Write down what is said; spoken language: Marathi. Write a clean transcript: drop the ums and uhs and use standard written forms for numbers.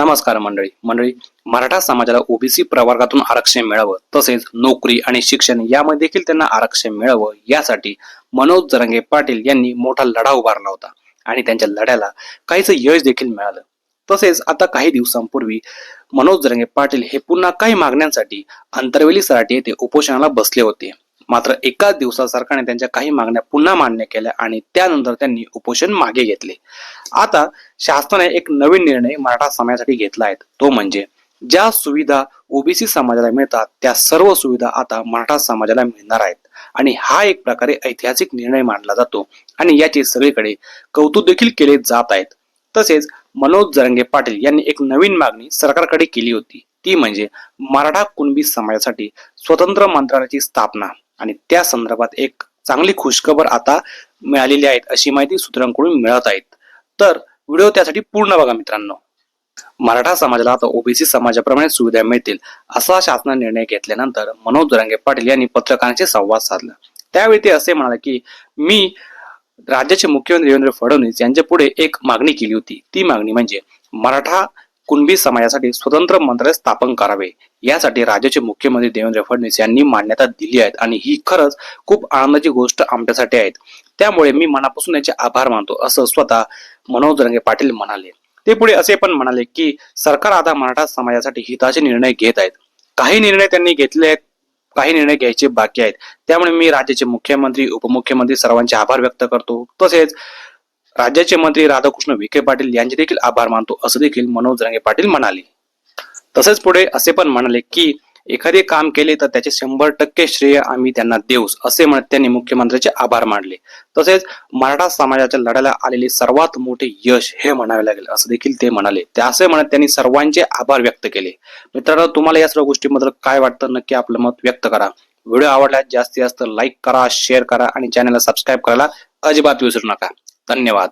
नमस्कार मंडळी मराठा समाजाला ओबीसी प्रवर्गातून आरक्षण मिळावं तसेच नोकरी आणि शिक्षण यामध्ये देखील त्यांना आरक्षण मिळावं यासाठी मनोज जरांगे पाटील यांनी मोठा लढा उभारला होता आणि त्यांच्या लढ्याला काहीच यश देखील मिळालं। तसेच आता काही दिवसांपूर्वी मनोज जरांगे पाटील हे पुन्हा काही मागण्यांसाठी अंतरवेली सराटी येथे उपोषणाला बसले होते। मात्र एकाच दिवसात सरकारने त्यांच्या काही मागण्या पुन्हा मान्य केल्या आणि त्यानंतर त्यांनी उपोषण मागे घेतले। आता शासनाने एक नवीन निर्णय मराठा समाजासाठी घेतला आहे, तो म्हणजे ज्या सुविधा ओबीसी समाजाला मिळतात त्या सर्व सुविधा आता मराठा समाजाला मिळणार आहेत आणि हा एक प्रकारे ऐतिहासिक निर्णय मानला जातो आणि याचे सगळीकडे कौतुक देखील केले जात आहेत। तसेच मनोज जरांगे पाटील यांनी एक नवीन मागणी सरकारकडे केली होती, ती म्हणजे मराठा कुणबी समाजासाठी स्वतंत्र मंत्रालयाची स्थापना आणि त्या संदर्भात एक चांगली खुशखबर आता मिळालेली आहे अशी माहिती सूत्रांकडून मिळत आहेत। तर व्हिडिओ त्यासाठी पूर्ण बघा मित्रांनो। मराठा समाजाला आता ओबीसी समाजाप्रमाणे सुविधा मिळतील असा शासनाने निर्णय घेतल्यानंतर मनोज जरांगे पाटील यांनी पत्रकारांशी संवाद साधला। त्यावेळी ते असे म्हणाले की मी राज्याचे मुख्यमंत्री देवेंद्र फडणवीस यांच्या पुढे एक मागणी केली होती, ती मागणी म्हणजे मराठा कुणबी समाजासाठी स्वतंत्र मंत्रालय स्थापन करावे। यासाठी राज्याचे मुख्यमंत्री देवेंद्र फडणवीस यांनी मान्यता दिली आहे आणि ही खरंच खूप आनंदाची गोष्ट आमच्यासाठी आहे। त्यामुळे मी मनापासून याचे आभार मानतो असं स्वतः मनोज जरांगे पाटील म्हणाले। ते पुढे असे पण म्हणाले की सरकार आता मराठा समाजासाठी हिताचे निर्णय घेत आहेत। काही निर्णय त्यांनी घेतले आहेत, काही निर्णय घ्यायचे बाकी आहेत। त्यामुळे मी राज्याचे मुख्यमंत्री उपमुख्यमंत्री सर्वांचे आभार व्यक्त करतो। तसेच राज्याचे मंत्री राधाकृष्ण विखे पाटील यांचे देखील आभार मानतो असं देखील मनोज जरांगे पाटील म्हणाले। तसेच पुढे असे पण म्हणाले की एखादे काम केले तर त्याचे 100% श्रेय आम्ही त्यांना देऊस असे म्हणत त्यांनी मुख्यमंत्र्यांचे आभार मानले। तसेच मराठा समाजाच्या लढ्याला आलेले सर्वात मोठे यश हे म्हणावे लागेल असं देखील ते म्हणाले। त्या असे म्हणत त्यांनी सर्वांचे आभार व्यक्त केले। मित्रांनो, तुम्हाला या सर्व गोष्टींबद्दल काय वाटतं नक्की आपलं मत व्यक्त करा। व्हिडिओ आवडल्यास जास्तीत जास्त लाईक करा, शेअर करा आणि चॅनलला सबस्क्राईब करायला अजिबात विसरू नका। धन्यवाद।